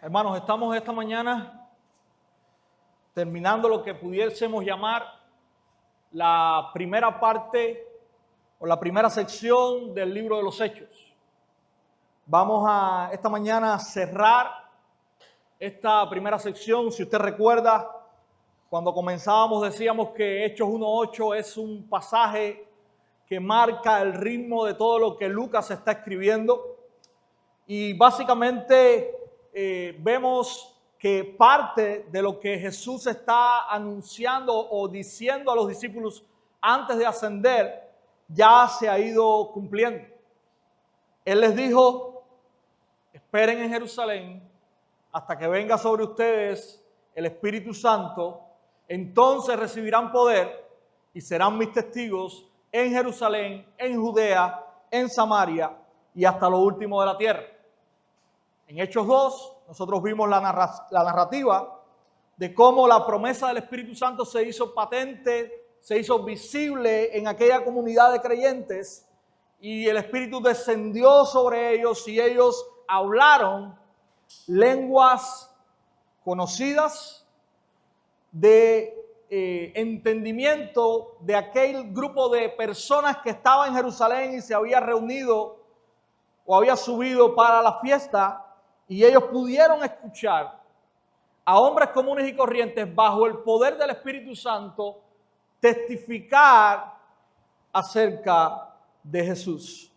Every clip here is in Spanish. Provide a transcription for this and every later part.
Hermanos, estamos esta mañana terminando lo que pudiésemos llamar la primera parte o la primera sección del libro de los Hechos. Vamos a esta mañana a cerrar esta primera sección. Si usted recuerda, cuando comenzábamos decíamos que Hechos 1:8 es un pasaje que marca el ritmo de todo lo que Lucas está escribiendo. Y básicamente vemos que parte de lo que Jesús está anunciando o diciendo a los discípulos antes de ascender ya se ha ido cumpliendo. Él les dijo: esperen en Jerusalén hasta que venga sobre ustedes el Espíritu Santo, entonces recibirán poder y serán mis testigos en Jerusalén, en Judea, en Samaria y hasta lo último de la tierra. En Hechos 2, nosotros vimos la narrativa de cómo la promesa del Espíritu Santo se hizo patente, se hizo visible en aquella comunidad de creyentes, y el Espíritu descendió sobre ellos y ellos hablaron lenguas conocidas de entendimiento de aquel grupo de personas que estaba en Jerusalén y se había reunido o había subido para la fiesta. Y ellos pudieron escuchar a hombres comunes y corrientes bajo el poder del Espíritu Santo testificar acerca de Jesús.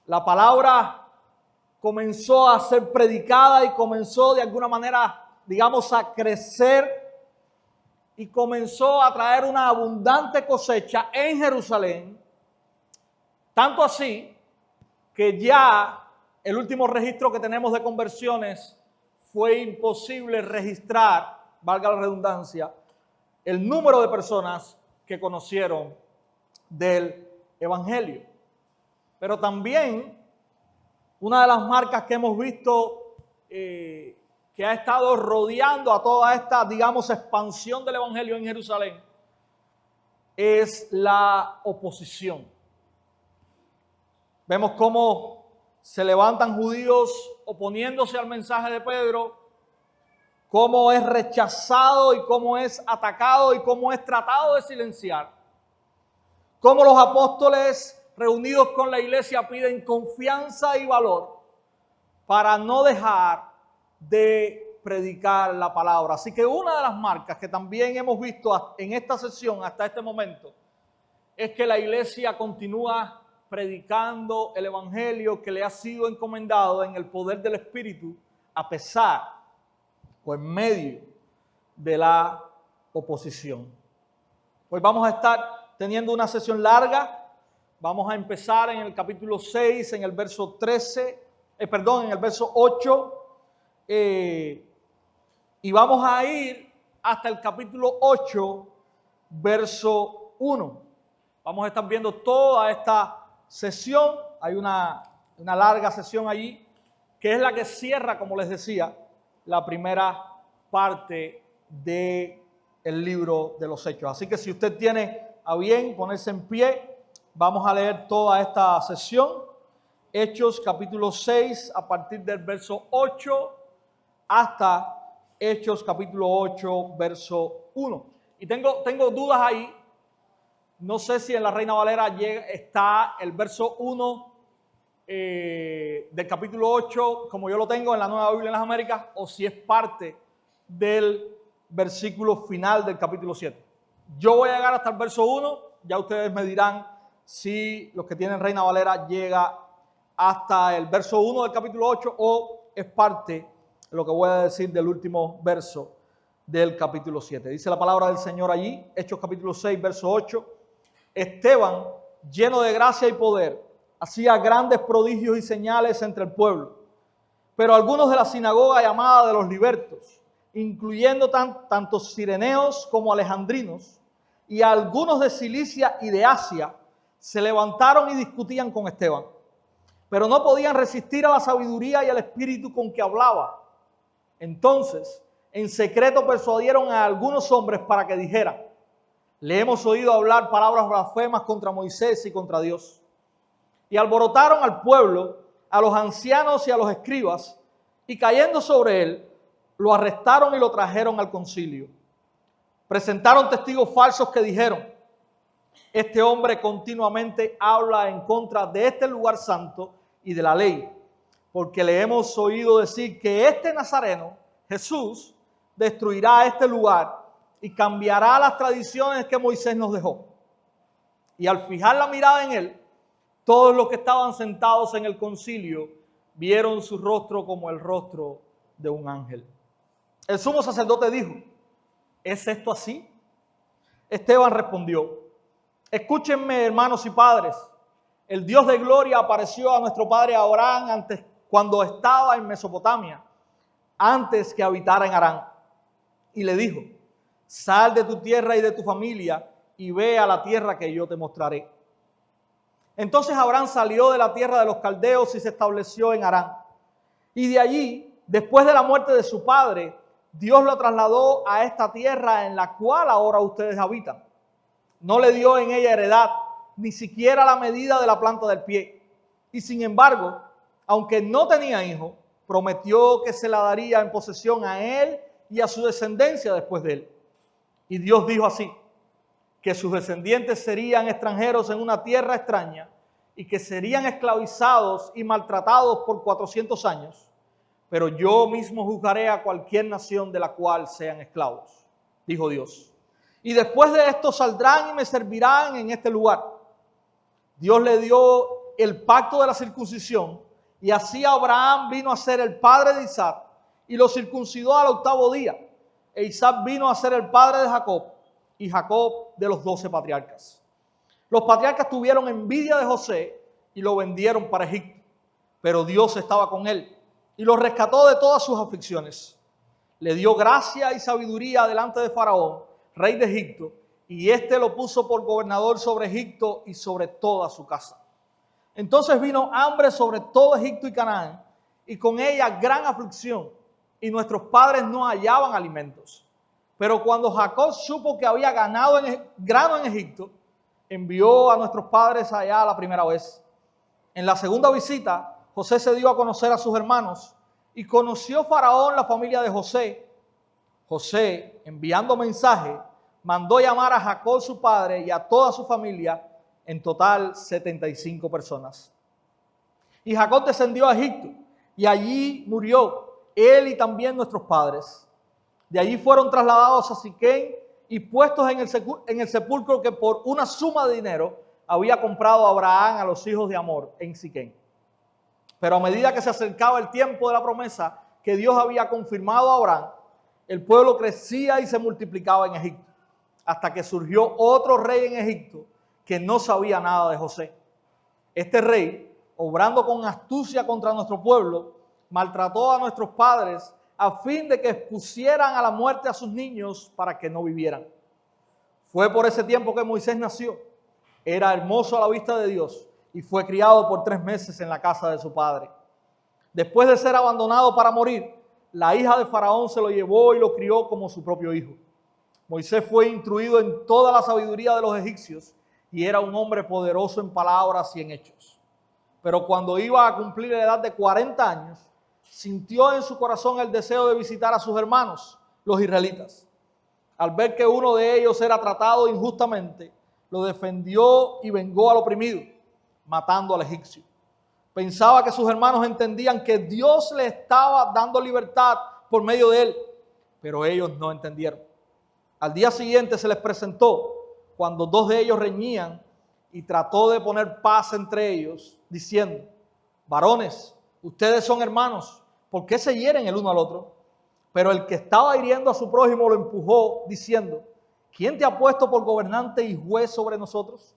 La palabra comenzó a ser predicada y comenzó de alguna manera, digamos, a crecer y comenzó a traer una abundante cosecha en Jerusalén. Tanto así que ya el último registro que tenemos de conversiones fue imposible registrar, valga la redundancia, el número de personas que conocieron del Evangelio. Pero también una de las marcas que hemos visto que ha estado rodeando a toda esta, digamos, expansión del Evangelio en Jerusalén es la oposición. Vemos cómo se levantan judíos oponiéndose al mensaje de Pedro, cómo es rechazado y cómo es atacado y cómo es tratado de silenciar. Cómo los apóstoles reunidos con la iglesia piden confianza y valor para no dejar de predicar la palabra. Así que una de las marcas que también hemos visto en esta sesión hasta este momento es que la iglesia continúa predicando el evangelio que le ha sido encomendado en el poder del Espíritu, a pesar o en medio de la oposición. Hoy vamos a estar teniendo una sesión larga. Vamos a empezar en el capítulo 6, en el verso en el verso 8, y vamos a ir hasta el capítulo 8, verso 1. Vamos a estar viendo toda esta sesión. Hay una larga sesión allí, que es la que cierra, como les decía, la primera parte del libro de los Hechos. Así que si usted tiene a bien ponerse en pie, vamos a leer toda esta sesión. Hechos capítulo 6, a partir del verso 8 hasta Hechos capítulo 8, verso 1. Y tengo dudas ahí. No sé si en la Reina Valera está el verso 1 del capítulo 8, como yo lo tengo en la Nueva Biblia en las Américas, o si es parte del versículo final del capítulo 7. Yo voy a llegar hasta el verso 1, ya ustedes me dirán si los que tienen Reina Valera llega hasta el verso 1 del capítulo 8 o es parte de lo que voy a decir del último verso del capítulo 7. Dice la palabra del Señor allí, Hechos capítulo 6, verso 8. Esteban, lleno de gracia y poder, hacía grandes prodigios y señales entre el pueblo. Pero algunos de la sinagoga llamada de los libertos, incluyendo tanto cireneos como alejandrinos, y algunos de Cilicia y de Asia, se levantaron y discutían con Esteban. Pero no podían resistir a la sabiduría y al espíritu con que hablaba. Entonces, en secreto persuadieron a algunos hombres para que dijeran: le hemos oído hablar palabras blasfemas contra Moisés y contra Dios. Y alborotaron al pueblo, a los ancianos y a los escribas, y cayendo sobre él, lo arrestaron y lo trajeron al concilio. Presentaron testigos falsos que dijeron: este hombre continuamente habla en contra de este lugar santo y de la ley, porque le hemos oído decir que este Nazareno, Jesús, destruirá este lugar y cambiará las tradiciones que Moisés nos dejó. Y al fijar la mirada en él, todos los que estaban sentados en el concilio vieron su rostro como el rostro de un ángel. El sumo sacerdote dijo: ¿es esto así? Esteban respondió: escúchenme, hermanos y padres. El Dios de gloria apareció a nuestro padre Abraham antes, cuando estaba en Mesopotamia, antes que habitara en Harán. Y le dijo: sal de tu tierra y de tu familia y ve a la tierra que yo te mostraré. Entonces Abraham salió de la tierra de los caldeos y se estableció en Harán. Y de allí, después de la muerte de su padre, Dios lo trasladó a esta tierra en la cual ahora ustedes habitan. No le dio en ella heredad, ni siquiera la medida de la planta del pie. Y sin embargo, aunque no tenía hijo, prometió que se la daría en posesión a él y a su descendencia después de él. Y Dios dijo así: que sus descendientes serían extranjeros en una tierra extraña y que serían esclavizados y maltratados por 400 años. Pero yo mismo juzgaré a cualquier nación de la cual sean esclavos, dijo Dios. Y después de esto saldrán y me servirán en este lugar. Dios le dio el pacto de la circuncisión, y así Abraham vino a ser el padre de Isaac y lo circuncidó al 8º día. E Isaac vino a ser el padre de Jacob y Jacob de los 12 patriarcas. Los patriarcas tuvieron envidia de José y lo vendieron para Egipto, pero Dios estaba con él y lo rescató de todas sus aflicciones. Le dio gracia y sabiduría delante de Faraón, rey de Egipto, y éste lo puso por gobernador sobre Egipto y sobre toda su casa. Entonces vino hambre sobre todo Egipto y Canaán, y con ella gran aflicción, y nuestros padres no hallaban alimentos. Pero cuando Jacob supo que había grano en Egipto, envió a nuestros padres allá la primera vez. En la segunda visita, José se dio a conocer a sus hermanos y conoció Faraón la familia de José. José, enviando mensaje, mandó llamar a Jacob su padre y a toda su familia, en total 75 personas. Y Jacob descendió a Egipto y allí murió él y también nuestros padres. De allí fueron trasladados a Siquem y puestos en el sepulcro que por una suma de dinero había comprado Abraham a los hijos de Amor en Siquem. Pero a medida que se acercaba el tiempo de la promesa que Dios había confirmado a Abraham, el pueblo crecía y se multiplicaba en Egipto, hasta que surgió otro rey en Egipto que no sabía nada de José. Este rey, obrando con astucia contra nuestro pueblo, maltrató a nuestros padres a fin de que expusieran a la muerte a sus niños para que no vivieran. Fue por ese tiempo que Moisés nació. Era hermoso a la vista de Dios y fue criado por 3 meses en la casa de su padre. Después de ser abandonado para morir, la hija de Faraón se lo llevó y lo crió como su propio hijo. Moisés fue instruido en toda la sabiduría de los egipcios y era un hombre poderoso en palabras y en hechos. Pero cuando iba a cumplir la edad de 40 años, sintió en su corazón el deseo de visitar a sus hermanos, los israelitas. Al ver que uno de ellos era tratado injustamente, lo defendió y vengó al oprimido, matando al egipcio. Pensaba que sus hermanos entendían que Dios le estaba dando libertad por medio de él, pero ellos no entendieron. Al día siguiente se les presentó cuando 2 de ellos reñían y trató de poner paz entre ellos, diciendo: varones, ustedes son hermanos, ¿por qué se hieren el uno al otro? Pero el que estaba hiriendo a su prójimo lo empujó, diciendo: ¿quién te ha puesto por gobernante y juez sobre nosotros?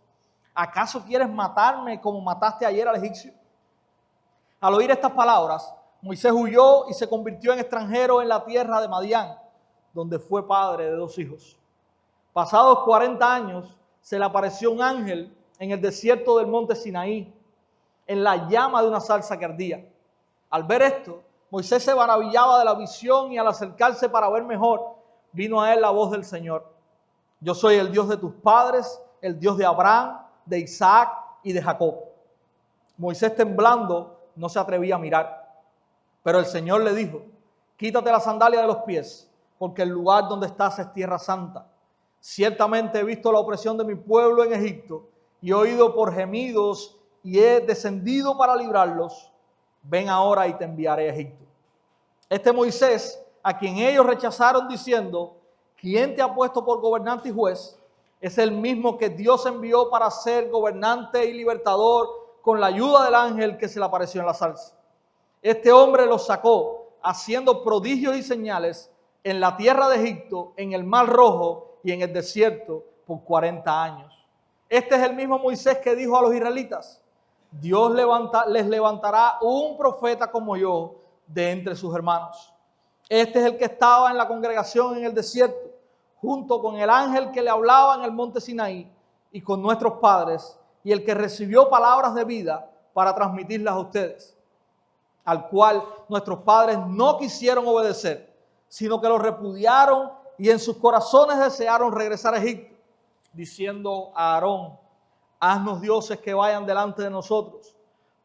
¿Acaso quieres matarme como mataste ayer al egipcio? Al oír estas palabras, Moisés huyó y se convirtió en extranjero en la tierra de Madián, donde fue padre de 2 hijos. Pasados 40 años, se le apareció un ángel en el desierto del monte Sinaí, en la llama de una zarza que ardía. Al ver esto, Moisés se maravillaba de la visión y al acercarse para ver mejor, vino a él la voz del Señor: yo soy el Dios de tus padres, el Dios de Abraham, de Isaac y de Jacob. Moisés, temblando, no se atrevía a mirar. Pero el Señor le dijo: quítate la sandalia de los pies, porque el lugar donde estás es tierra santa. Ciertamente he visto la opresión de mi pueblo en Egipto y he oído por gemidos y he descendido para librarlos. Ven ahora y te enviaré a Egipto. Este Moisés, a quien ellos rechazaron diciendo, ¿quién te ha puesto por gobernante y juez? Es el mismo que Dios envió para ser gobernante y libertador con la ayuda del ángel que se le apareció en la zarza. Este hombre los sacó haciendo prodigios y señales en la tierra de Egipto, en el Mar Rojo y en el desierto por 40 años. Este es el mismo Moisés que dijo a los israelitas, Dios les levantará un profeta como yo de entre sus hermanos. Este es el que estaba en la congregación en el desierto, junto con el ángel que le hablaba en el monte Sinaí y con nuestros padres, y el que recibió palabras de vida para transmitirlas a ustedes, al cual nuestros padres no quisieron obedecer, sino que lo repudiaron y en sus corazones desearon regresar a Egipto, diciendo a Aarón, haznos dioses que vayan delante de nosotros,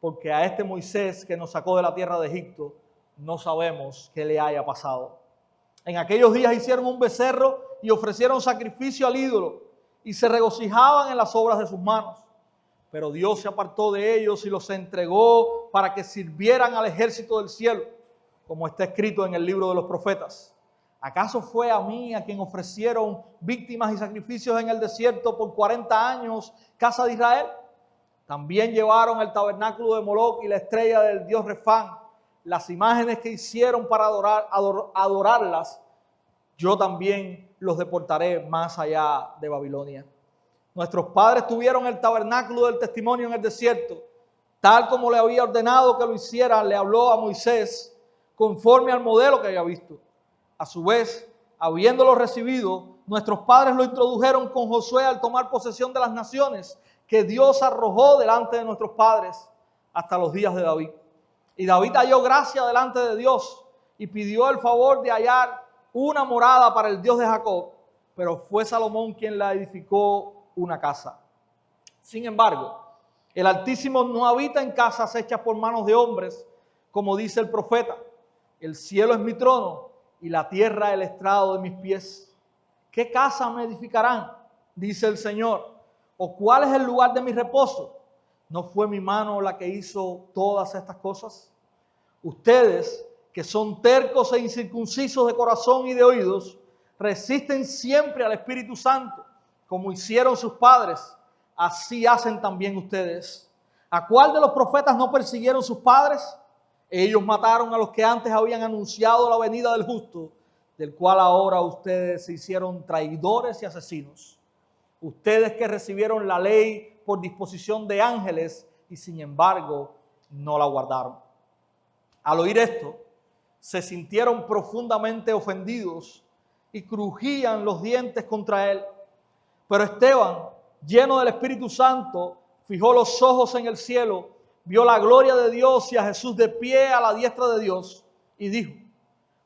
porque a este Moisés que nos sacó de la tierra de Egipto, no sabemos qué le haya pasado. En aquellos días hicieron un becerro y ofrecieron sacrificio al ídolo y se regocijaban en las obras de sus manos. Pero Dios se apartó de ellos y los entregó para que sirvieran al ejército del cielo, como está escrito en el libro de los profetas. ¿Acaso fue a mí a quien ofrecieron víctimas y sacrificios en el desierto por 40 años, casa de Israel? También llevaron el tabernáculo de Moloc y la estrella del dios Refán, las imágenes que hicieron para adorarlas. Yo también los deportaré más allá de Babilonia. Nuestros padres tuvieron el tabernáculo del testimonio en el desierto, tal como le había ordenado que lo hicieran, le habló a Moisés, conforme al modelo que había visto. A su vez, habiéndolo recibido, nuestros padres lo introdujeron con Josué al tomar posesión de las naciones que Dios arrojó delante de nuestros padres hasta los días de David. Y David halló gracia delante de Dios y pidió el favor de hallar una morada para el Dios de Jacob, pero fue Salomón quien la edificó una casa. Sin embargo, el Altísimo no habita en casas hechas por manos de hombres, como dice el profeta. El cielo es mi trono y la tierra el estrado de mis pies. ¿Qué casa me edificarán? Dice el Señor. ¿O cuál es el lugar de mi reposo? ¿No fue mi mano la que hizo todas estas cosas? Ustedes, que son tercos e incircuncisos de corazón y de oídos, resisten siempre al Espíritu Santo, como hicieron sus padres, así hacen también ustedes. ¿A cuál de los profetas no persiguieron sus padres? Ellos mataron a los que antes habían anunciado la venida del justo, del cual ahora ustedes se hicieron traidores y asesinos. Ustedes que recibieron la ley por disposición de ángeles y sin embargo no la guardaron. Al oír esto, se sintieron profundamente ofendidos y crujían los dientes contra él. Pero Esteban, lleno del Espíritu Santo, fijó los ojos en el cielo, vio la gloria de Dios y a Jesús de pie a la diestra de Dios y dijo,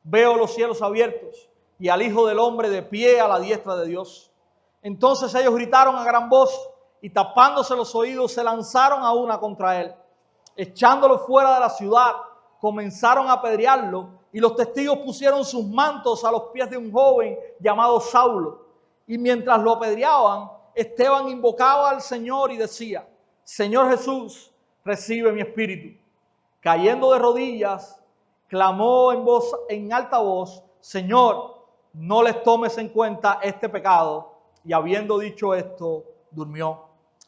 veo los cielos abiertos y al Hijo del Hombre de pie a la diestra de Dios. Entonces ellos gritaron a gran voz y tapándose los oídos se lanzaron a una contra él. Echándolo fuera de la ciudad, comenzaron a apedrearlo y los testigos pusieron sus mantos a los pies de un joven llamado Saulo. Y mientras lo apedreaban, Esteban invocaba al Señor y decía, Señor Jesús, recibe mi espíritu. Cayendo de rodillas, clamó en alta voz, Señor, no les tomes en cuenta este pecado. Y habiendo dicho esto, durmió.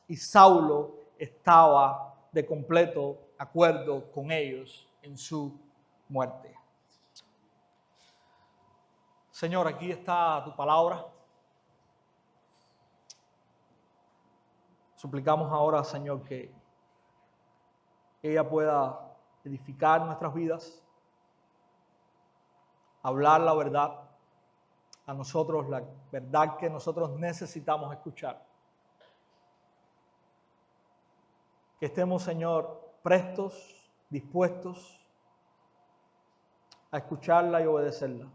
Y Saulo estaba de completo acuerdo con ellos en su muerte. Señor, aquí está tu palabra. Suplicamos ahora, Señor, que ella pueda edificar nuestras vidas, hablar la verdad a nosotros, la verdad que nosotros necesitamos escuchar. Que estemos, Señor, prestos, dispuestos a escucharla y obedecerla.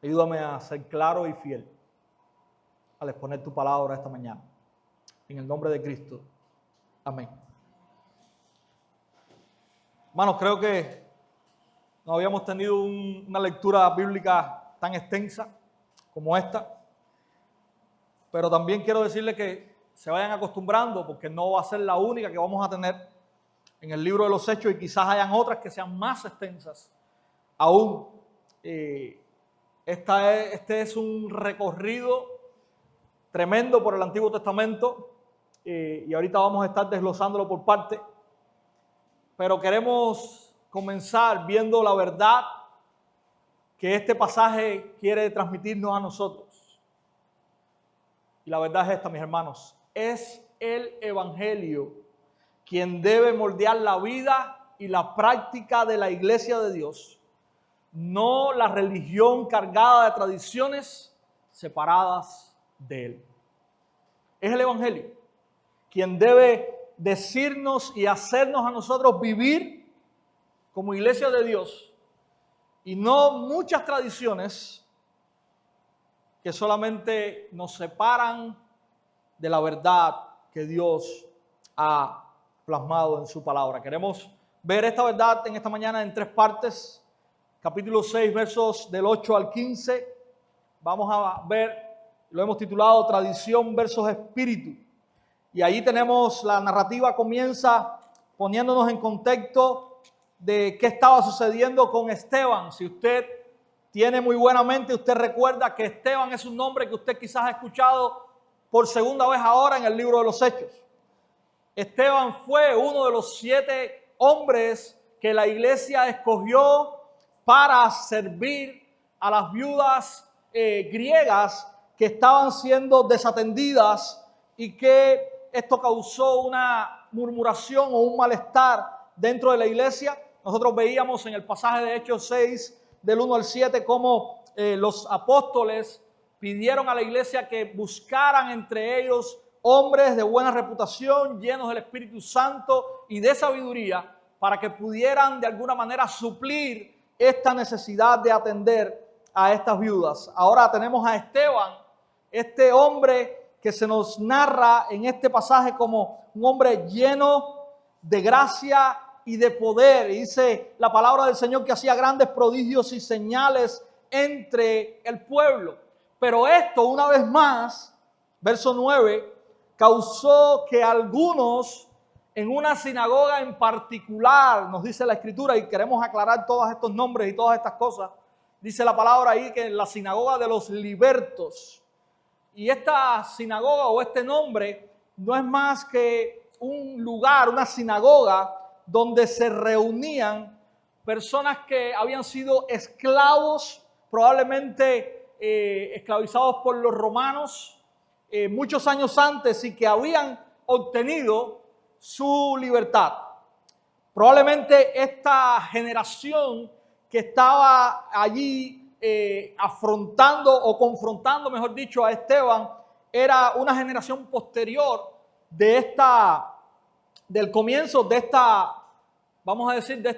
Ayúdame a ser claro y fiel al exponer tu palabra esta mañana. En el nombre de Cristo. Amén. Hermanos, creo que No habíamos tenido una lectura bíblica tan extensa como esta. Pero también quiero decirles que se vayan acostumbrando, porque no va a ser la única que vamos a tener en el libro de los Hechos, y quizás hayan otras que sean más extensas aún. Este es un recorrido tremendo por el Antiguo Testamento, y ahorita vamos a estar desglosándolo por parte. Pero queremos comenzar viendo la verdad que este pasaje quiere transmitirnos a nosotros. Y la verdad es esta, mis hermanos: es el Evangelio quien debe moldear la vida y la práctica de la iglesia de Dios, no la religión cargada de tradiciones separadas de Él. Es el Evangelio quien debe decirnos y hacernos a nosotros vivir como iglesia de Dios, y no muchas tradiciones que solamente nos separan de la verdad que Dios ha plasmado en su palabra. Queremos ver esta verdad en esta mañana en 3 partes. Capítulo 6, versos del 8 al 15. Vamos a ver, lo hemos titulado Tradición versus Espíritu. Y ahí tenemos, la narrativa comienza poniéndonos en contexto de qué estaba sucediendo con Esteban. Si usted tiene muy buena mente, usted recuerda que Esteban es un nombre que usted quizás ha escuchado por segunda vez ahora en el libro de los Hechos. Esteban fue uno de los 7 hombres que la iglesia escogió para servir a las viudas griegas que estaban siendo desatendidas, y que esto causó una murmuración o un malestar dentro de la iglesia. Nosotros veíamos en el pasaje de Hechos 6, del 1 al 7, cómo los apóstoles pidieron a la iglesia que buscaran entre ellos hombres de buena reputación, llenos del Espíritu Santo y de sabiduría, para que pudieran de alguna manera suplir esta necesidad de atender a estas viudas. Ahora tenemos a Esteban, este hombre que se nos narra en este pasaje como un hombre lleno de gracia y de poder. Y dice la palabra del Señor que hacía grandes prodigios y señales entre el pueblo. Pero esto, una vez más, verso 9, causó que algunos en una sinagoga en particular, nos dice la Escritura, y queremos aclarar todos estos nombres y todas estas cosas, dice la palabra ahí que en la sinagoga de los libertos. Y esta sinagoga o este nombre no es más que un lugar, una sinagoga, donde se reunían personas que habían sido esclavos, probablemente esclavizados por los romanos muchos años antes, y que habían obtenido su libertad. Probablemente esta generación que estaba allí afrontando o confrontando, mejor dicho, a Esteban, era una generación posterior del comienzo de esta, vamos a decir, de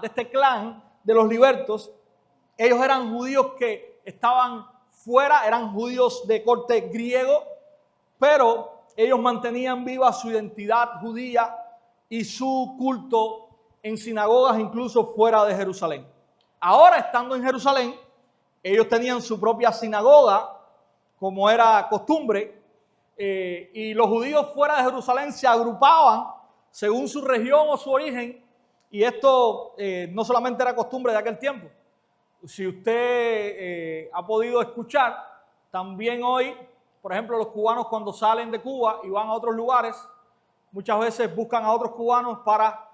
este clan de los libertos. Ellos eran judíos que estaban fuera, eran judíos de corte griego, pero ellos mantenían viva su identidad judía y su culto en sinagogas, incluso fuera de Jerusalén. Ahora, estando en Jerusalén, ellos tenían su propia sinagoga, como era costumbre, y los judíos fuera de Jerusalén se agrupaban según su región o su origen, y esto no solamente era costumbre de aquel tiempo. Si usted ha podido escuchar, también hoy, por ejemplo, los cubanos cuando salen de Cuba y van a otros lugares, muchas veces buscan a otros cubanos para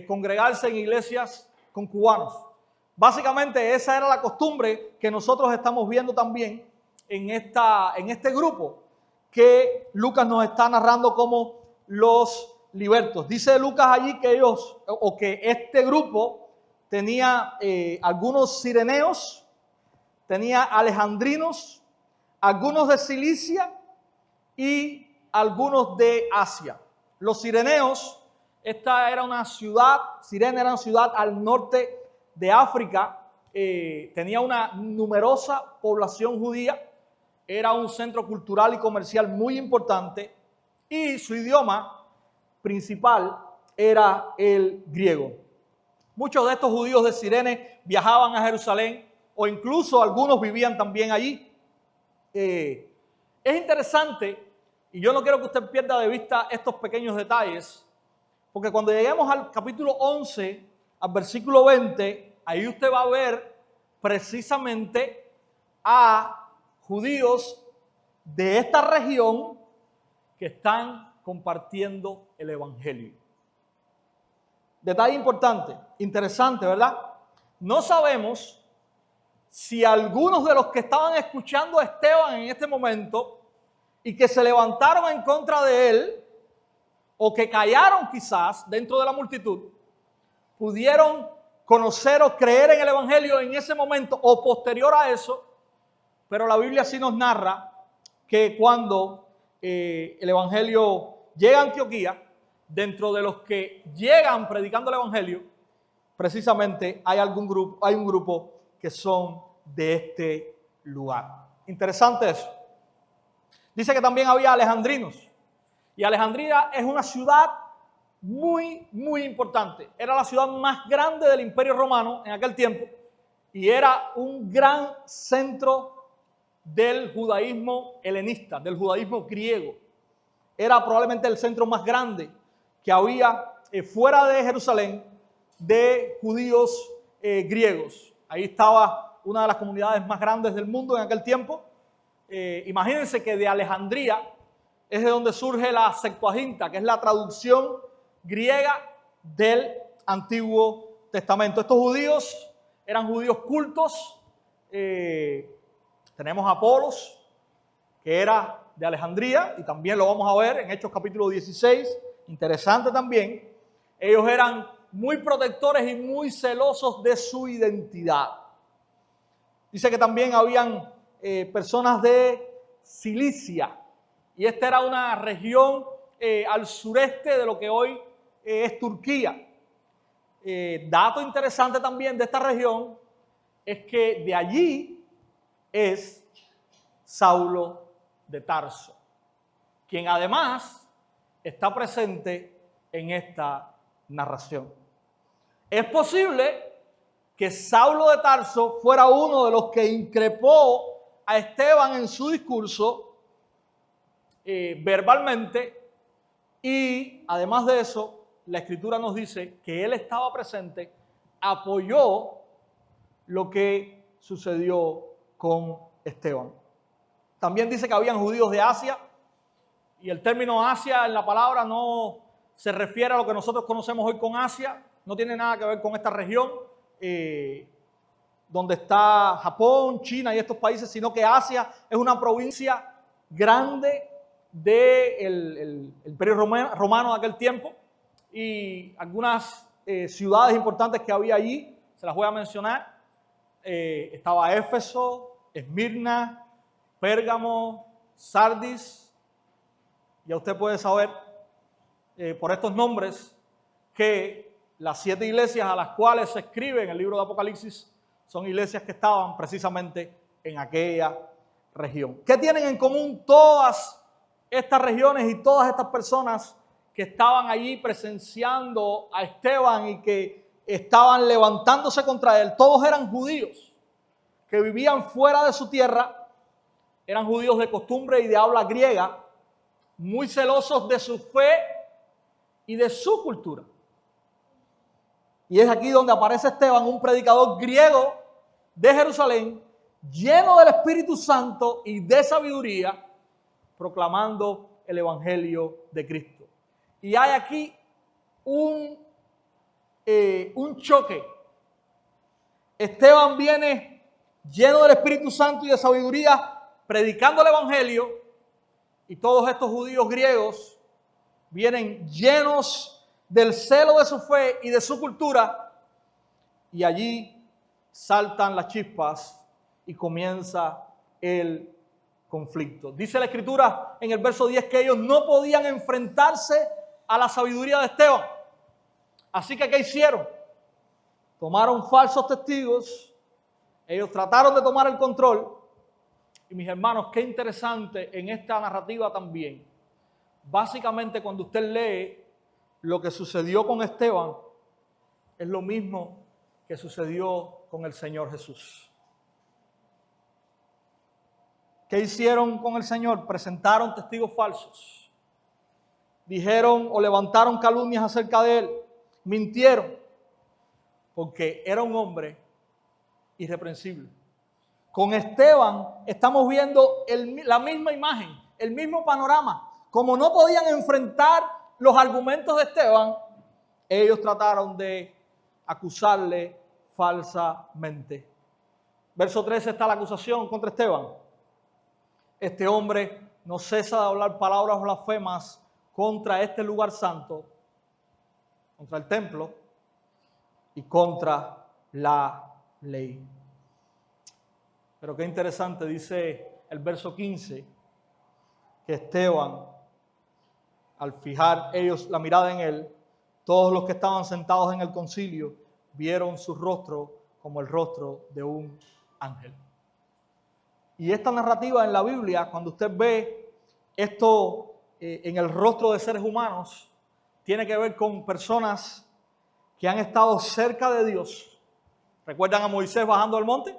congregarse en iglesias con cubanos. Básicamente esa era la costumbre que nosotros estamos viendo también en este grupo que Lucas nos está narrando como los libertos. Dice Lucas allí que que este grupo tenía algunos cireneos, tenía alejandrinos, algunos de Cilicia y algunos de Asia. Los cireneos, esta era una ciudad, Cirene era una ciudad al norte de África, tenía una numerosa población judía, era un centro cultural y comercial muy importante, y su idioma principal era el griego. Muchos de estos judíos de Cirene viajaban a Jerusalén o incluso algunos vivían también allí. Es interesante, y yo no quiero que usted pierda de vista estos pequeños detalles, porque cuando lleguemos al capítulo 11, al versículo 20, ahí usted va a ver precisamente a judíos de esta región que están compartiendo el evangelio. Detalle importante, interesante, ¿verdad? No sabemos si algunos de los que estaban escuchando a Esteban en este momento y que se levantaron en contra de él o que callaron quizás dentro de la multitud, pudieron conocer o creer en el evangelio en ese momento o posterior a eso, pero la Biblia sí nos narra que cuando el evangelio llega a Antioquía, dentro de los que llegan predicando el evangelio, precisamente hay un grupo que son de este lugar. Interesante eso. Dice que también había alejandrinos. Y Alejandría es una ciudad muy, muy importante. Era la ciudad más grande del Imperio Romano en aquel tiempo y era un gran centro del judaísmo helenista, del judaísmo griego. Era probablemente el centro más grande que había fuera de Jerusalén de judíos griegos. Ahí estaba una de las comunidades más grandes del mundo en aquel tiempo. Imagínense que de Alejandría es de donde surge la Septuaginta, que es la traducción griega del Antiguo Testamento. Estos judíos eran judíos cultos. Tenemos a Apolos, que era de Alejandría, y también lo vamos a ver en Hechos capítulo 16. Interesante también. Ellos eran muy protectores y muy celosos de su identidad. Dice que también habían personas de Cilicia, y esta era una región al sureste de lo que hoy es Turquía. Dato interesante también de esta región es que de allí es Saulo de Tarso, quien además está presente en esta narración. Es posible que Saulo de Tarso fuera uno de los que increpó a Esteban en su discurso verbalmente, y además de eso, la Escritura nos dice que él estaba presente, apoyó lo que sucedió con Esteban. También dice que habían judíos de Asia, y el término Asia en la palabra no se refiere a lo que nosotros conocemos hoy con Asia, no tiene nada que ver con esta región donde está Japón, China y estos países, sino que Asia es una provincia grande del Imperio Romano de aquel tiempo, y algunas ciudades importantes que había allí, se las voy a mencionar. Estaba Éfeso, Esmirna, Pérgamo, Sardis. Ya usted puede saber por estos nombres que las 7 iglesias a las cuales se escribe en el libro de Apocalipsis son iglesias que estaban precisamente en aquella región. ¿Qué tienen en común todas estas regiones y todas estas personas que estaban allí presenciando a Esteban y que estaban levantándose contra él? Todos eran judíos que vivían fuera de su tierra, eran judíos de costumbre y de habla griega, muy celosos de su fe y de su cultura. Y es aquí donde aparece Esteban, un predicador griego de Jerusalén, lleno del Espíritu Santo y de sabiduría, proclamando el Evangelio de Cristo. Y hay aquí un choque. Esteban viene lleno del Espíritu Santo y de sabiduría, predicando el Evangelio, y todos estos judíos griegos vienen llenos del celo de su fe y de su cultura, y allí saltan las chispas y comienza el conflicto. Dice la Escritura en el verso 10 que ellos no podían enfrentarse a la sabiduría de Esteban. Así que, ¿qué hicieron? Tomaron falsos testigos, ellos trataron de tomar el control. Y mis hermanos, qué interesante en esta narrativa también. Básicamente, cuando usted lee lo que sucedió con Esteban, es lo mismo que sucedió con el Señor Jesús. ¿Qué hicieron con el Señor? Presentaron testigos falsos. Dijeron o levantaron calumnias acerca de Él. Mintieron. Porque era un hombre irreprensible. Con Esteban estamos viendo la misma imagen, el mismo panorama. Como no podían enfrentar los argumentos de Esteban, ellos trataron de acusarle falsamente. Verso 13 está la acusación contra Esteban. Este hombre no cesa de hablar palabras blasfemas contra este lugar santo, contra el templo y contra la ley. Pero qué interesante, dice el verso 15, que Esteban, al fijar ellos la mirada en él, todos los que estaban sentados en el concilio vieron su rostro como el rostro de un ángel. Y esta narrativa en la Biblia, cuando usted ve esto en el rostro de seres humanos, tiene que ver con personas que han estado cerca de Dios. ¿Recuerdan a Moisés bajando del monte?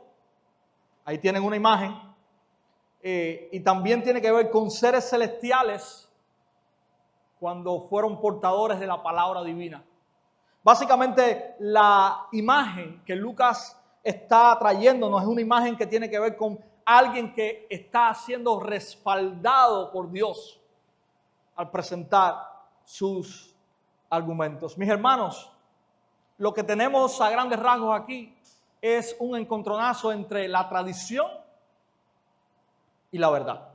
Ahí tienen una imagen. Y también tiene que ver con seres celestiales cuando fueron portadores de la palabra divina. Básicamente, la imagen que Lucas está trayéndonos es una imagen que tiene que ver con alguien que está siendo respaldado por Dios al presentar sus argumentos. Mis hermanos, lo que tenemos a grandes rasgos aquí es un encontronazo entre la tradición y la verdad.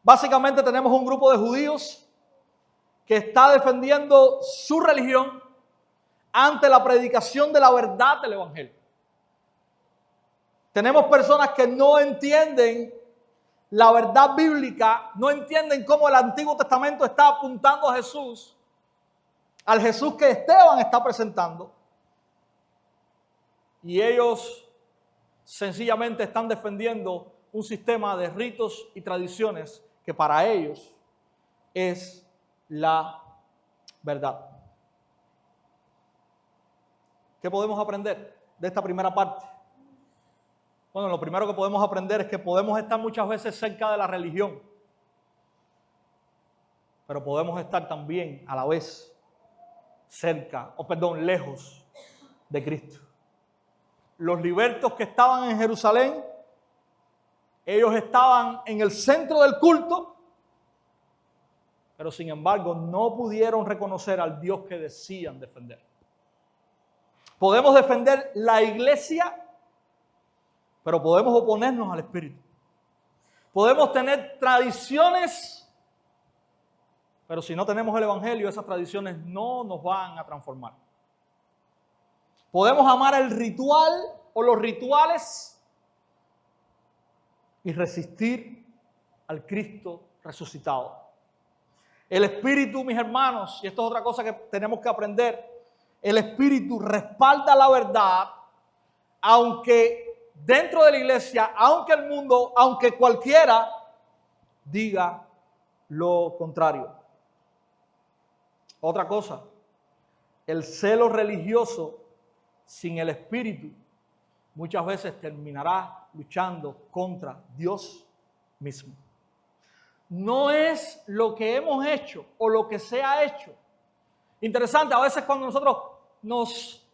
Básicamente tenemos un grupo de judíos que está defendiendo su religión ante la predicación de la verdad del Evangelio. Tenemos personas que no entienden la verdad bíblica, no entienden cómo el Antiguo Testamento está apuntando a Jesús, al Jesús que Esteban está presentando. Y ellos sencillamente están defendiendo un sistema de ritos y tradiciones que para ellos es la verdad. ¿Qué podemos aprender de esta primera parte? Bueno, lo primero que podemos aprender es que podemos estar muchas veces cerca de la religión, pero podemos estar también a la vez lejos de Cristo. Los libertos que estaban en Jerusalén, ellos estaban en el centro del culto, pero sin embargo no pudieron reconocer al Dios que decían defender. Podemos defender la iglesia, pero podemos oponernos al Espíritu. Podemos tener tradiciones, pero si no tenemos el Evangelio, esas tradiciones no nos van a transformar. Podemos amar el ritual o los rituales y resistir al Cristo resucitado. El Espíritu, mis hermanos, y esto es otra cosa que tenemos que aprender, el Espíritu respalda la verdad, aunque dentro de la iglesia, aunque el mundo, aunque cualquiera diga lo contrario. Otra cosa, el celo religioso sin el Espíritu muchas veces terminará luchando contra Dios mismo. No es lo que hemos hecho o lo que se ha hecho. Interesante, a veces cuando nosotros nos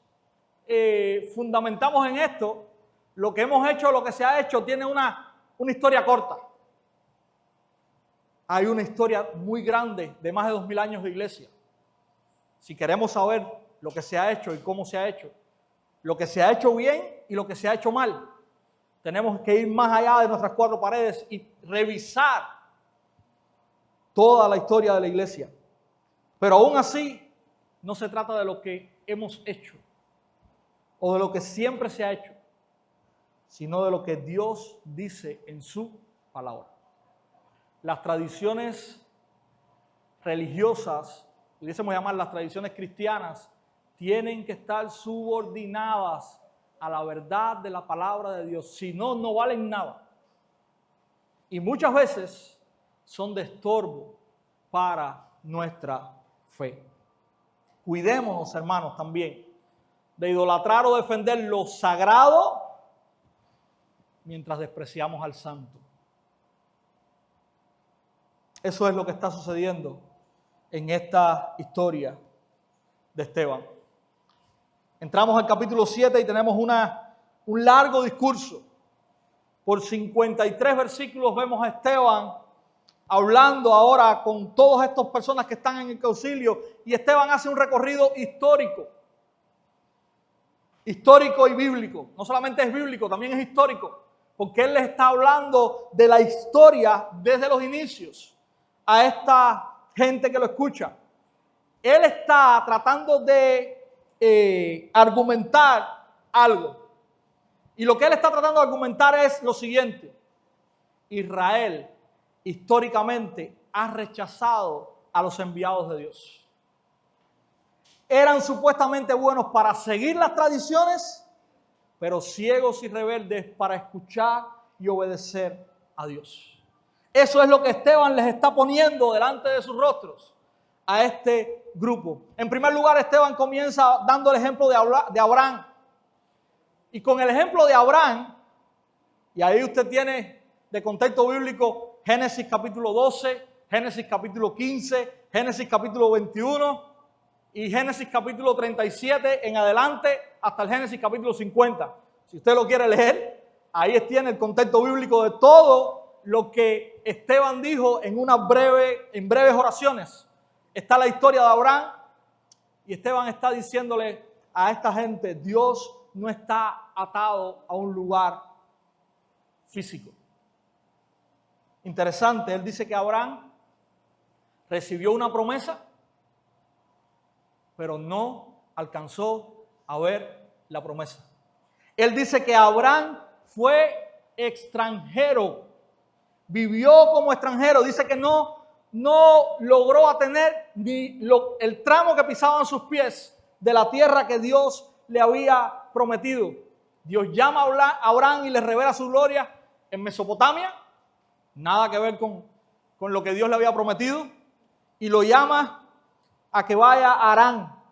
fundamentamos en esto, lo que hemos hecho o lo que se ha hecho tiene una historia corta. Hay una historia muy grande de más de 2000 años de iglesia. Si queremos saber lo que se ha hecho y cómo se ha hecho, lo que se ha hecho bien y lo que se ha hecho mal, tenemos que ir más allá de nuestras cuatro paredes y revisar toda la historia de la iglesia. Pero aún así, no se trata de lo que hemos hecho o de lo que siempre se ha hecho, sino de lo que Dios dice en su palabra. Las tradiciones religiosas, pudiésemos llamar las tradiciones cristianas, tienen que estar subordinadas a la verdad de la palabra de Dios. Si no, no valen nada. Y muchas veces son de estorbo para nuestra fe. Cuidémonos, hermanos, también de idolatrar o defender lo sagrado mientras despreciamos al santo. Eso es lo que está sucediendo en esta historia de Esteban. Entramos al capítulo 7 y tenemos un largo discurso. Por 53 versículos vemos a Esteban hablando ahora con todas estas personas que están en el concilio, y Esteban hace un recorrido histórico y bíblico. No solamente es bíblico, también es histórico, porque él les está hablando de la historia desde los inicios a esta gente que lo escucha. Él está tratando de argumentar algo. Y lo que él está tratando de argumentar es lo siguiente: Israel históricamente ha rechazado a los enviados de Dios. Eran supuestamente buenos para seguir las tradiciones, pero ciegos y rebeldes para escuchar y obedecer a Dios. Eso es lo que Esteban les está poniendo delante de sus rostros a este grupo. En primer lugar, Esteban comienza dando el ejemplo de Abraham. Y con el ejemplo de Abraham, y ahí usted tiene de contexto bíblico Génesis capítulo 12, Génesis capítulo 15, Génesis capítulo 21 y Génesis capítulo 37 en adelante hasta el Génesis capítulo 50. Si usted lo quiere leer, ahí tiene el contexto bíblico de todo lo que Esteban dijo en breves oraciones. Está la historia de Abraham y Esteban está diciéndole a esta gente: Dios no está atado a un lugar físico. Interesante, él dice que Abraham recibió una promesa, pero no alcanzó a ver la promesa. Él dice que Abraham fue extranjero, vivió como extranjero. Dice que no logró tener ni el tramo que pisaban sus pies de la tierra que Dios le había prometido. Dios llama a Abraham y le revela su gloria en Mesopotamia, nada que ver con lo que Dios le había prometido, y lo llama a que vaya a Harán,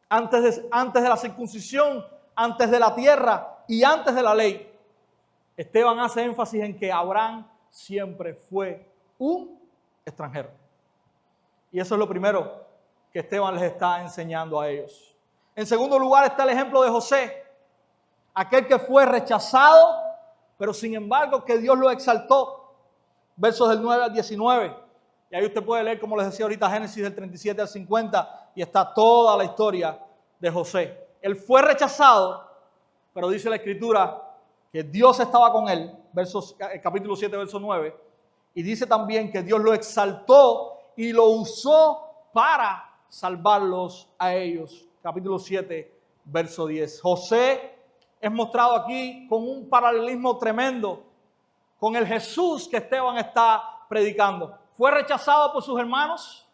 antes de la circuncisión, antes de la tierra y antes de la ley. Esteban hace énfasis en que Abraham siempre fue un extranjero. Y eso es lo primero que Esteban les está enseñando a ellos. En segundo lugar está el ejemplo de José, aquel que fue rechazado, pero sin embargo que Dios lo exaltó. Versos del 9 al 19. Y ahí usted puede leer, como les decía ahorita, Génesis del 37 al 50, y está toda la historia de José. Él fue rechazado, pero dice la Escritura que Dios estaba con él, capítulo 7, verso 9, y dice también que Dios lo exaltó y lo usó para salvarlos a ellos. Capítulo 7, verso 10. José es mostrado aquí con un paralelismo tremendo con el Jesús que Esteban está predicando. Fue rechazado por sus hermanos.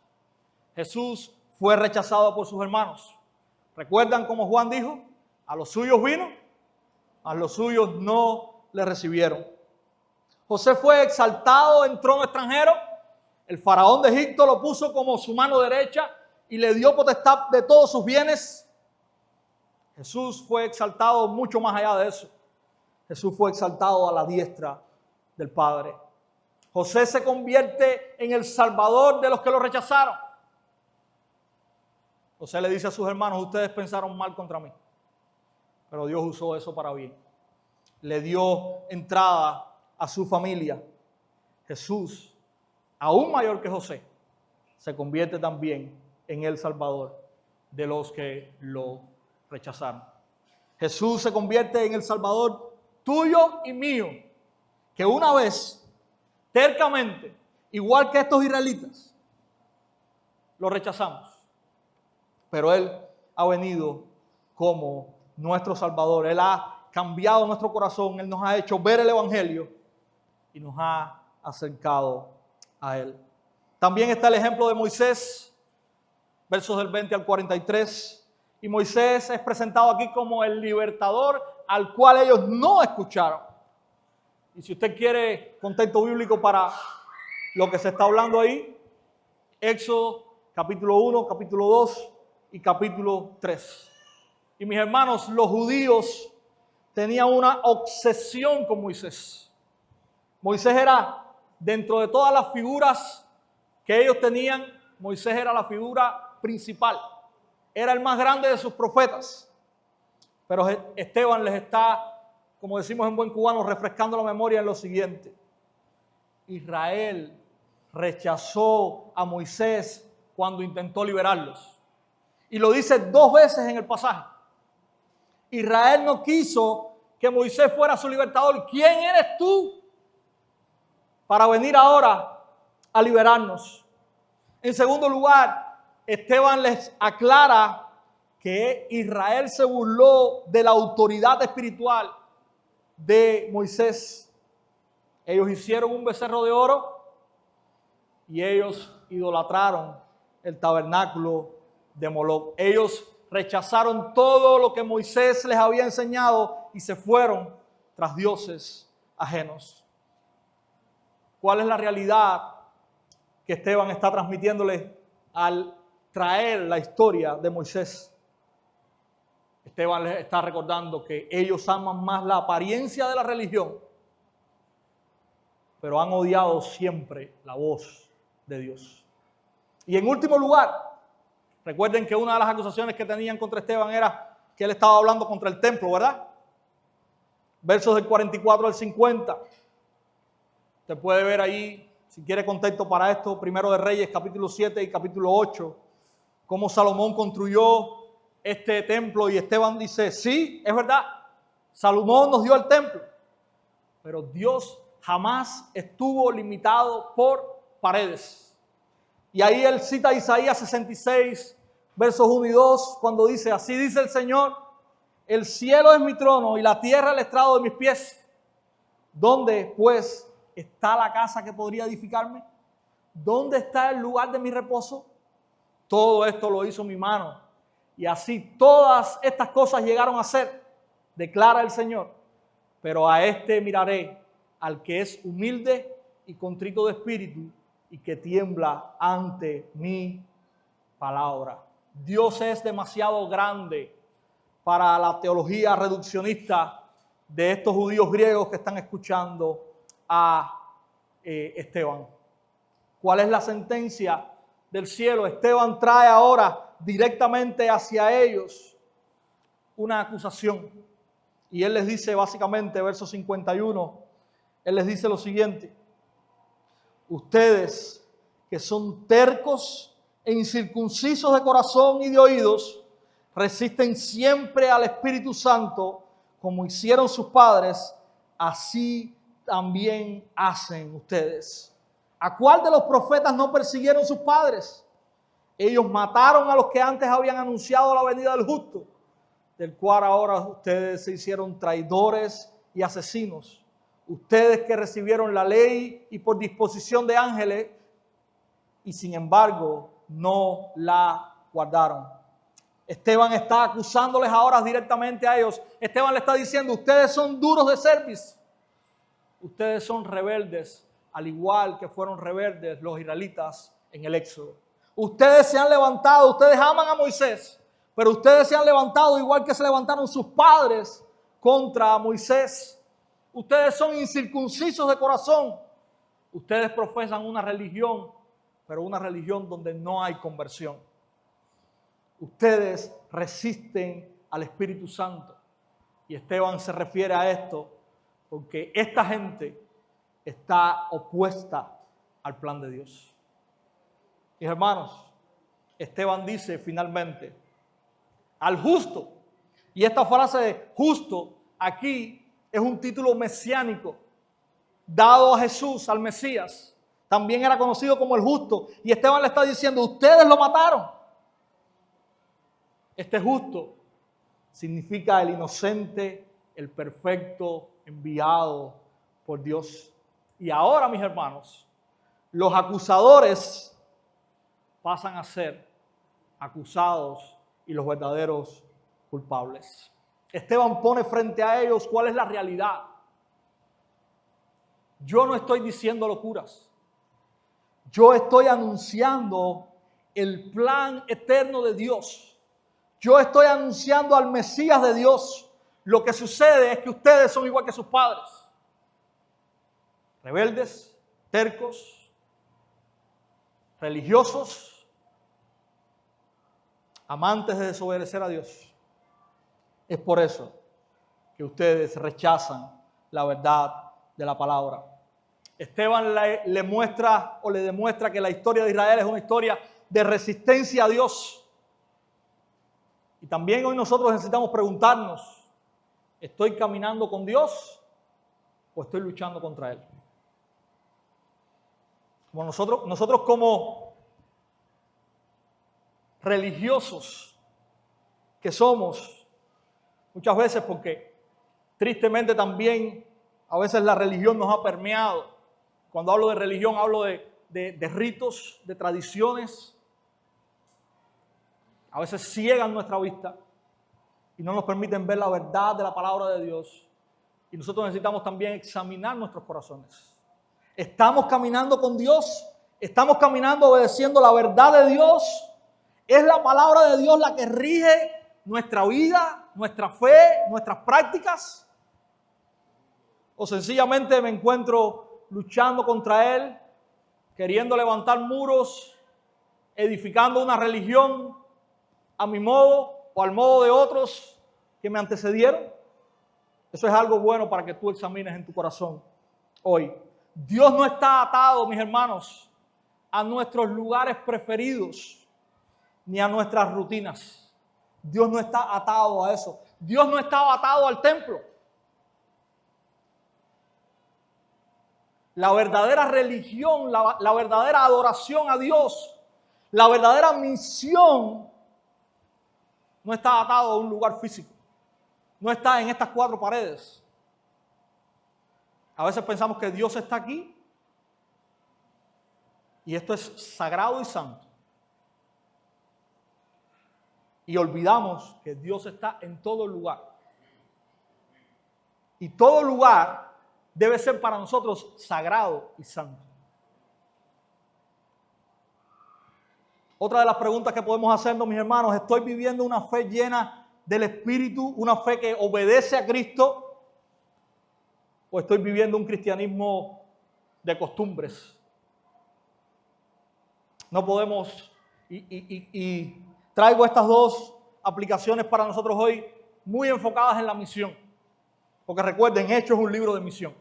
Jesús fue rechazado por sus hermanos. ¿Recuerdan cómo Juan dijo? A los suyos vino, a los suyos no le recibieron. José fue exaltado en trono extranjero. El faraón de Egipto lo puso como su mano derecha y le dio potestad de todos sus bienes. Jesús fue exaltado mucho más allá de eso. Jesús fue exaltado a la diestra del Padre. José se convierte en el salvador de los que lo rechazaron. José le dice a sus hermanos: ustedes pensaron mal contra mí, pero Dios usó eso para bien. Le dio entrada a su familia. Jesús, aún mayor que José, se convierte también en el salvador de los que lo rechazaron. Jesús se convierte en el salvador tuyo y mío, que una vez, tercamente, igual que estos israelitas, lo rechazamos. Pero Él ha venido como nuestro Salvador. Él ha cambiado nuestro corazón. Él nos ha hecho ver el Evangelio y nos ha acercado a Él. También está el ejemplo de Moisés, versos del 20 al 43. Y Moisés es presentado aquí como el libertador al cual ellos no escucharon. Y si usted quiere contexto bíblico para lo que se está hablando ahí, Éxodo capítulo 1, capítulo 2 y capítulo 3. Y mis hermanos, los judíos tenían una obsesión con Moisés. Moisés era, dentro de todas las figuras que ellos tenían, Moisés era la figura principal. Era el más grande de sus profetas. Pero Esteban les está, como decimos en buen cubano, refrescando la memoria en lo siguiente. Israel rechazó a Moisés cuando intentó liberarlos. Y lo dice 2 veces en el pasaje. Israel no quiso que Moisés fuera su libertador. ¿Quién eres tú para venir ahora a liberarnos? En segundo lugar, Esteban les aclara que Israel se burló de la autoridad espiritual de Moisés. Ellos hicieron un becerro de oro y ellos idolatraron el tabernáculo de Moloc. Ellos rechazaron todo lo que Moisés les había enseñado y se fueron tras dioses ajenos. ¿Cuál es la realidad que Esteban está transmitiéndole al traer la historia de Moisés? Esteban les está recordando que ellos aman más la apariencia de la religión, pero han odiado siempre la voz de Dios. Y en último lugar, recuerden que una de las acusaciones que tenían contra Esteban era que él estaba hablando contra el templo, ¿verdad? Versos del 44 al 50. Usted puede ver ahí, si quiere contexto para esto, Primero de Reyes, capítulo 7 y capítulo 8, cómo Salomón construyó este templo y Esteban dice, sí, es verdad, Salomón nos dio el templo, pero Dios jamás estuvo limitado por paredes. Y ahí él cita Isaías 66, versos 1 y 2, cuando dice, así dice el Señor, el cielo es mi trono y la tierra el estrado de mis pies. ¿Dónde, pues, está la casa que podría edificarme? ¿Dónde está el lugar de mi reposo? Todo esto lo hizo mi mano. Y así todas estas cosas llegaron a ser, declara el Señor. Pero a este miraré, al que es humilde y contrito de espíritu y que tiembla ante mi palabra. Dios es demasiado grande para la teología reduccionista de estos judíos griegos que están escuchando a Esteban. ¿Cuál es la sentencia del cielo? Esteban trae ahora directamente hacia ellos una acusación. Y él les dice básicamente, verso 51, él les dice lo siguiente. Ustedes que son tercos e incircuncisos de corazón y de oídos, resisten siempre al Espíritu Santo, como hicieron sus padres, así también hacen ustedes. ¿A cuál de los profetas no persiguieron sus padres? Ellos mataron a los que antes habían anunciado la venida del justo, del cual ahora ustedes se hicieron traidores y asesinos. Ustedes que recibieron la ley y por disposición de ángeles, y sin embargo no la guardaron. Esteban está acusándoles ahora directamente a ellos. Esteban le está diciendo, ustedes son duros de cerviz. Ustedes son rebeldes, al igual que fueron rebeldes los israelitas en el Éxodo. Ustedes se han levantado, ustedes aman a Moisés, pero ustedes se han levantado igual que se levantaron sus padres contra Moisés. Ustedes son incircuncisos de corazón. Ustedes profesan una religión, pero una religión donde no hay conversión. Ustedes resisten al Espíritu Santo. Y Esteban se refiere a esto porque esta gente está opuesta al plan de Dios. Mis hermanos, Esteban dice finalmente, al justo, y esta frase de justo aquí es un título mesiánico dado a Jesús, al Mesías. También era conocido como el justo. Y Esteban le está diciendo, ustedes lo mataron. Este justo significa el inocente, el perfecto, enviado por Dios. Y ahora, mis hermanos, los acusadores pasan a ser acusados y los verdaderos culpables. Esteban pone frente a ellos cuál es la realidad. Yo no estoy diciendo locuras. Yo estoy anunciando el plan eterno de Dios. Yo estoy anunciando al Mesías de Dios. Lo que sucede es que ustedes son igual que sus padres. Rebeldes, tercos, religiosos, amantes de desobedecer a Dios. Es por eso que ustedes rechazan la verdad de la palabra. Esteban le muestra o le demuestra que la historia de Israel es una historia de resistencia a Dios. Y también hoy nosotros necesitamos preguntarnos, ¿estoy caminando con Dios o estoy luchando contra Él? Como nosotros como religiosos que somos, muchas veces porque tristemente también a veces la religión nos ha permeado. Cuando hablo de religión hablo de ritos, de tradiciones. A veces ciegan nuestra vista y no nos permiten ver la verdad de la palabra de Dios. Y nosotros necesitamos también examinar nuestros corazones. ¿Estamos caminando con Dios? ¿Estamos caminando obedeciendo la verdad de Dios? ¿Es la palabra de Dios la que rige nuestra vida, nuestra fe, nuestras prácticas? ¿O sencillamente me encuentro luchando contra Él, queriendo levantar muros, edificando una religión a mi modo o al modo de otros que me antecedieron? Eso es algo bueno para que tú examines en tu corazón hoy. Dios no está atado, mis hermanos, a nuestros lugares preferidos ni a nuestras rutinas. Dios no está atado a eso. Dios no estaba atado al templo. La verdadera religión, la verdadera adoración a Dios, la verdadera misión no está atado a un lugar físico. No está en estas cuatro paredes. A veces pensamos que Dios está aquí y esto es sagrado y santo. Y olvidamos que Dios está en todo lugar. Y todo lugar debe ser para nosotros sagrado y santo. Otra de las preguntas que podemos hacernos, mis hermanos, ¿estoy viviendo una fe llena del Espíritu, una fe que obedece a Cristo? ¿O estoy viviendo un cristianismo de costumbres? No podemos, y traigo estas dos aplicaciones para nosotros hoy muy enfocadas en la misión. Porque recuerden, Hechos es un libro de misión.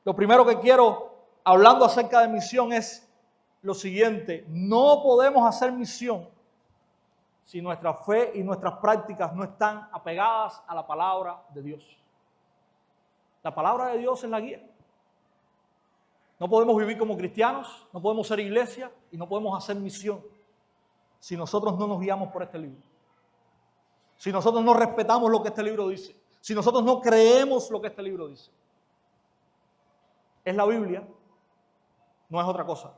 Lo primero que quiero, hablando acerca de misión, es lo siguiente: no podemos hacer misión si nuestra fe y nuestras prácticas no están apegadas a la palabra de Dios. La palabra de Dios es la guía. No podemos vivir como cristianos, no podemos ser iglesia y no podemos hacer misión si nosotros no nos guiamos por este libro. Si nosotros no respetamos lo que este libro dice. Si nosotros no creemos lo que este libro dice. Es la Biblia, no es otra cosa.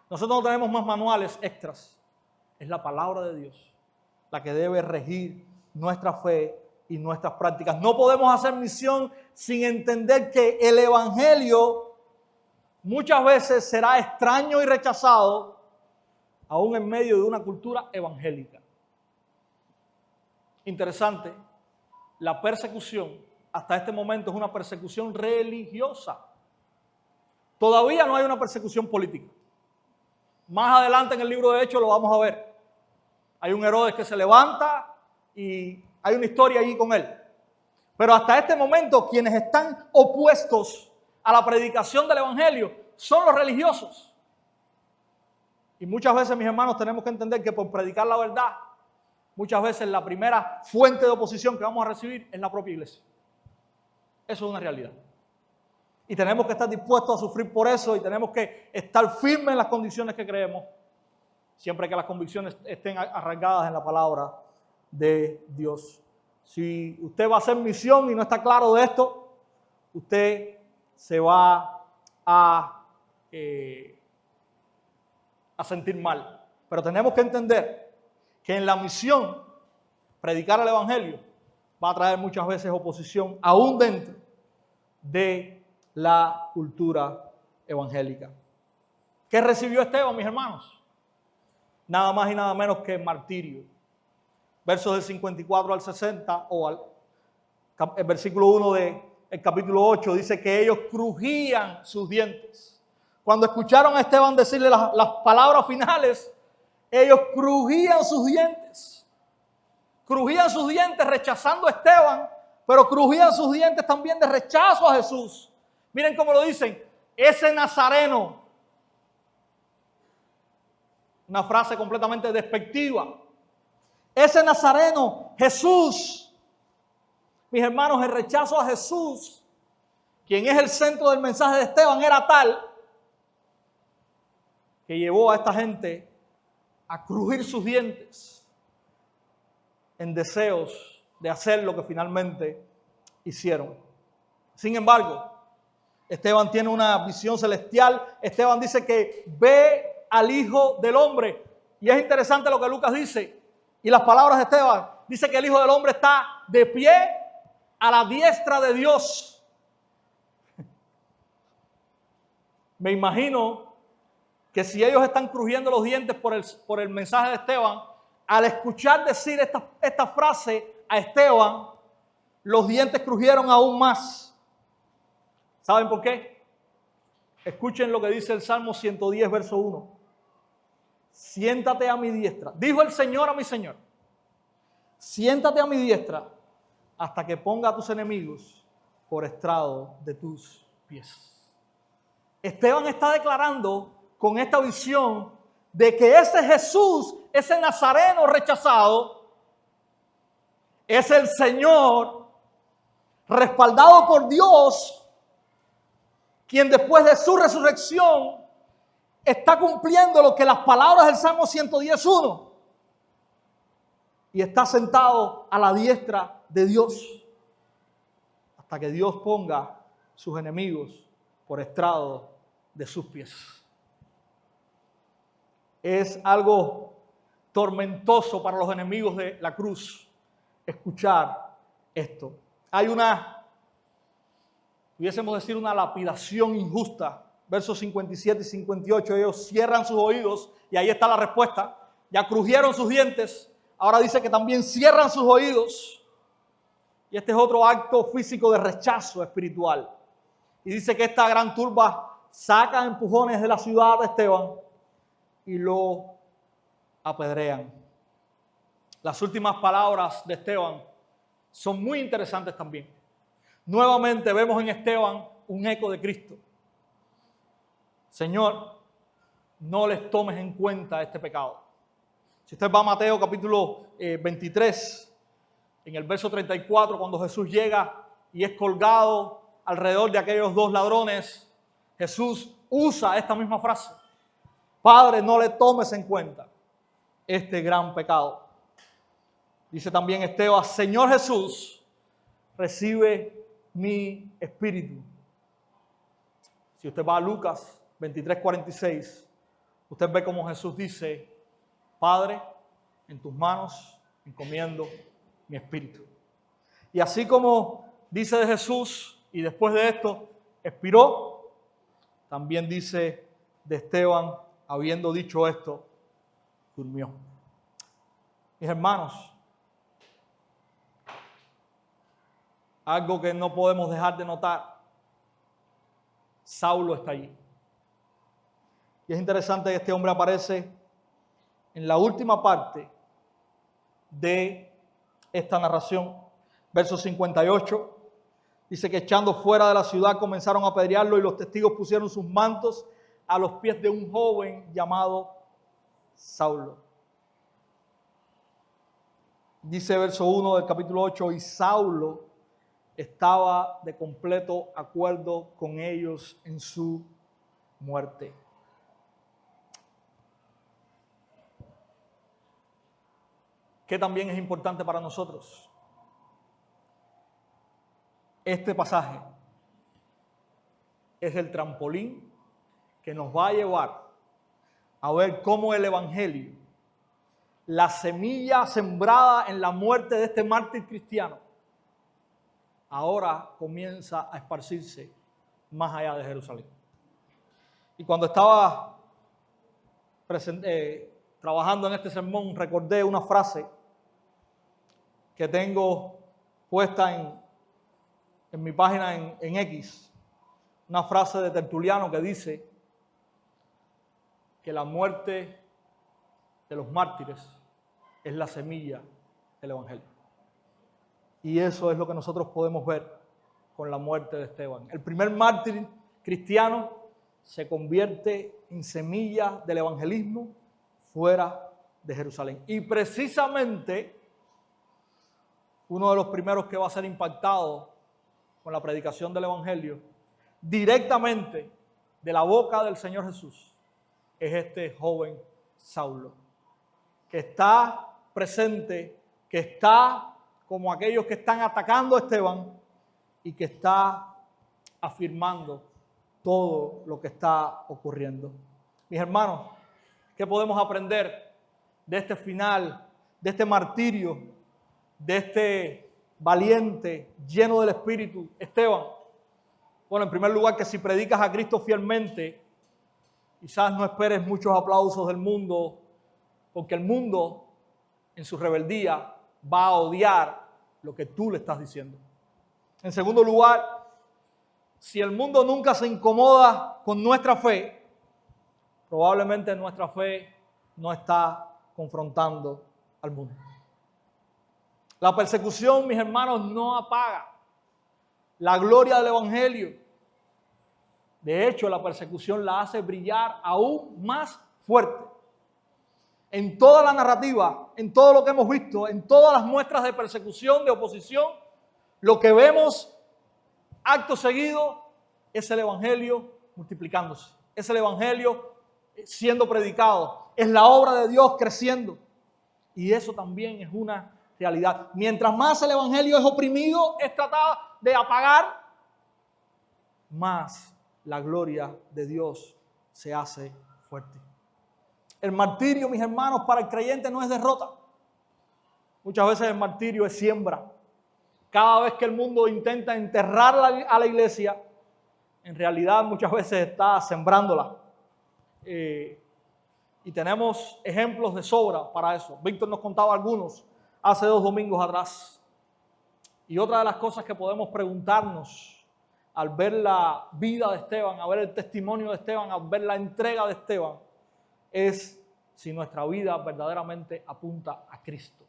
Nosotros no tenemos más manuales extras. Es la palabra de Dios la que debe regir nuestra fe y nuestras prácticas. No podemos hacer misión sin entender que el evangelio muchas veces será extraño y rechazado, aún en medio de una cultura evangélica. Interesante, la persecución hasta este momento es una persecución religiosa. Todavía no hay una persecución política. Más adelante en el libro de Hechos lo vamos a ver. Hay un Herodes que se levanta y hay una historia allí con él. Pero hasta este momento quienes están opuestos a la predicación del evangelio son los religiosos. Y muchas veces, mis hermanos, tenemos que entender que por predicar la verdad, muchas veces la primera fuente de oposición que vamos a recibir es la propia iglesia. Eso es una realidad. Y tenemos que estar dispuestos a sufrir por eso y tenemos que estar firmes en las condiciones que creemos, siempre que las convicciones estén arraigadas en la palabra de Dios. Si usted va a hacer misión y no está claro de esto, usted se va a sentir mal. Pero tenemos que entender que en la misión, predicar el evangelio va a traer muchas veces oposición, aún dentro de la cultura evangélica. ¿Qué recibió Esteban, mis hermanos? Nada más y nada menos que martirio. versos del 54 al 60, el versículo 1 del capítulo 8, dice que ellos crujían sus dientes. Cuando escucharon a Esteban decirle las palabras finales, ellos crujían sus dientes. Crujían sus dientes rechazando a Esteban, pero crujían sus dientes también de rechazo a Jesús. Miren cómo lo dicen, ese nazareno. Una frase completamente despectiva. Ese nazareno, Jesús. Mis hermanos, el rechazo a Jesús, quien es el centro del mensaje de Esteban, era tal que llevó a esta gente a crujir sus dientes en deseos de hacer lo que finalmente hicieron. Sin embargo, Esteban tiene una visión celestial. Esteban dice que ve al Hijo del Hombre. Y es interesante lo que Lucas dice. Y las palabras de Esteban. Dice que el Hijo del Hombre está de pie a la diestra de Dios. Me imagino que si ellos están crujiendo los dientes por el mensaje de Esteban, al escuchar decir esta frase a Esteban, los dientes crujieron aún más. ¿Saben por qué? Escuchen lo que dice el Salmo 110, verso 1. Siéntate a mi diestra. Dijo el Señor a mi Señor. Siéntate a mi diestra hasta que ponga a tus enemigos por estrado de tus pies. Esteban está declarando con esta visión de que ese Jesús, ese nazareno rechazado, es el Señor respaldado por Dios, quien después de su resurrección está cumpliendo lo que las palabras del Salmo 110:1 y está sentado a la diestra de Dios hasta que Dios ponga sus enemigos por estrado de sus pies. Es algo tormentoso para los enemigos de la cruz escuchar esto. Hay pudiésemos decir, una lapidación injusta. Versos 57 y 58, ellos cierran sus oídos y ahí está la respuesta. Ya crujieron sus dientes, ahora dice que también cierran sus oídos. Y este es otro acto físico de rechazo espiritual. Y dice que esta gran turba saca a empujones de la ciudad de Esteban y lo apedrean. Las últimas palabras de Esteban son muy interesantes también. Nuevamente vemos en Esteban un eco de Cristo. Señor, no les tomes en cuenta este pecado. Si usted va a Mateo capítulo 23, en el verso 34, cuando Jesús llega y es colgado alrededor de aquellos dos ladrones, Jesús usa esta misma frase. Padre, no le tomes en cuenta este gran pecado. Dice también Esteban, Señor Jesús, recibe mi espíritu. Si usted va a Lucas 23:46, usted ve cómo Jesús dice, Padre, en tus manos encomiendo mi espíritu. Y así como dice de Jesús, y después de esto expiró, también dice de Esteban, habiendo dicho esto, durmió. Mis hermanos, algo que no podemos dejar de notar, Saulo está allí. Y es interesante que este hombre aparece en la última parte de esta narración, verso 58. Dice que echando fuera de la ciudad comenzaron a apedrearlo y los testigos pusieron sus mantos a los pies de un joven llamado Saulo. Dice verso 1 del capítulo 8, y Saulo estaba de completo acuerdo con ellos en su muerte. Que también es importante para nosotros. Este pasaje es el trampolín que nos va a llevar a ver cómo el Evangelio, la semilla sembrada en la muerte de este mártir cristiano, ahora comienza a esparcirse más allá de Jerusalén. Y cuando estaba trabajando en este sermón, recordé una frase que tengo puesta en mi página en X, una frase de Tertuliano que dice que la muerte de los mártires es la semilla del Evangelio. Y eso es lo que nosotros podemos ver con la muerte de Esteban. El primer mártir cristiano se convierte en semilla del evangelismo fuera de Jerusalén. Y precisamente uno de los primeros que va a ser impactado con la predicación del evangelio directamente de la boca del Señor Jesús es este joven Saulo, que está presente, que está como aquellos que están atacando a Esteban y que está afirmando todo lo que está ocurriendo. Mis hermanos, ¿qué podemos aprender de este final, de este martirio, de este valiente, lleno del Espíritu, Esteban? Bueno, en primer lugar, que si predicas a Cristo fielmente, quizás no esperes muchos aplausos del mundo, porque el mundo, en su rebeldía, va a odiar lo que tú le estás diciendo. En segundo lugar, si el mundo nunca se incomoda con nuestra fe, probablemente nuestra fe no está confrontando al mundo. La persecución, mis hermanos, no apaga la gloria del evangelio. De hecho, la persecución la hace brillar aún más fuerte. En toda la narrativa, en todo lo que hemos visto, en todas las muestras de persecución, de oposición, lo que vemos acto seguido es el evangelio multiplicándose, es el evangelio siendo predicado, es la obra de Dios creciendo. Y eso también es una realidad. Mientras más el evangelio es oprimido, es tratado de apagar, más la gloria de Dios se hace fuerte. El martirio, mis hermanos, para el creyente no es derrota. Muchas veces el martirio es siembra. Cada vez que el mundo intenta enterrar a la iglesia, en realidad muchas veces está sembrándola. Y tenemos ejemplos de sobra para eso. Víctor nos contaba algunos hace 2 domingos atrás. Y otra de las cosas que podemos preguntarnos al ver la vida de Esteban, al ver el testimonio de Esteban, al ver la entrega de Esteban, es si nuestra vida verdaderamente apunta a Cristo.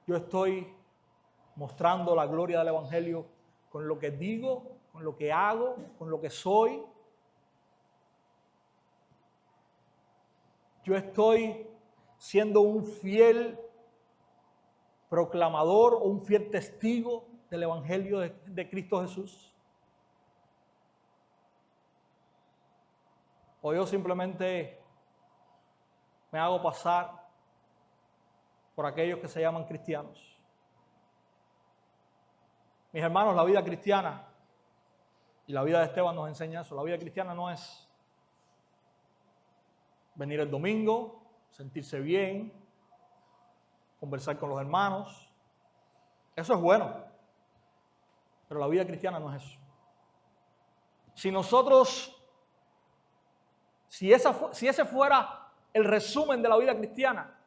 Yo estoy mostrando la gloria del evangelio con lo que digo, con lo que hago, con lo que soy. Yo estoy siendo un fiel proclamador o un fiel testigo del evangelio de Cristo Jesús. O yo simplemente me hago pasar por aquellos que se llaman cristianos. Mis hermanos, la vida cristiana, y la vida de Esteban nos enseña eso, la vida cristiana no es venir el domingo, sentirse bien, conversar con los hermanos. Eso es bueno, pero la vida cristiana no es eso. Si ese fuera el resumen de la vida cristiana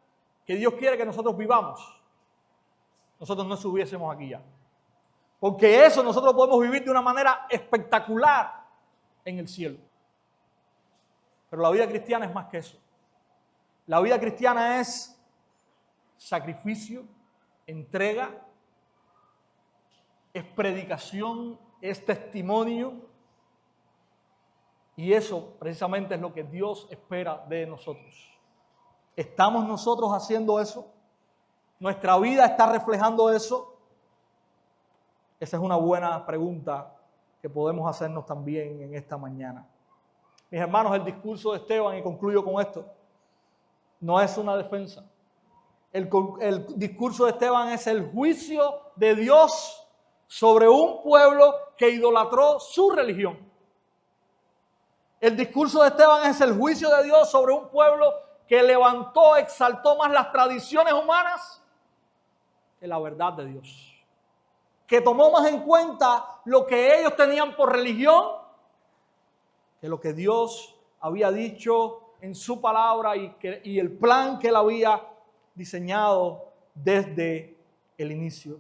que Dios quiere que nosotros vivamos, nosotros no estuviésemos aquí ya. Porque eso nosotros podemos vivir de una manera espectacular en el cielo. Pero la vida cristiana es más que eso. La vida cristiana es sacrificio, entrega, es predicación, es testimonio. Y eso precisamente es lo que Dios espera de nosotros. ¿Estamos nosotros haciendo eso? ¿Nuestra vida está reflejando eso? Esa es una buena pregunta que podemos hacernos también en esta mañana. Mis hermanos, el discurso de Esteban, y concluyo con esto, no es una defensa. El discurso de Esteban es el juicio de Dios sobre un pueblo que idolatró su religión. El discurso de Esteban es el juicio de Dios sobre un pueblo que levantó, exaltó más las tradiciones humanas que la verdad de Dios. Que tomó más en cuenta lo que ellos tenían por religión que lo que Dios había dicho en su palabra y el plan que él había diseñado desde el inicio.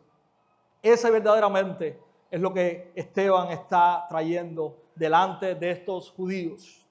Ese verdaderamente es lo que Esteban está trayendo delante de estos judíos.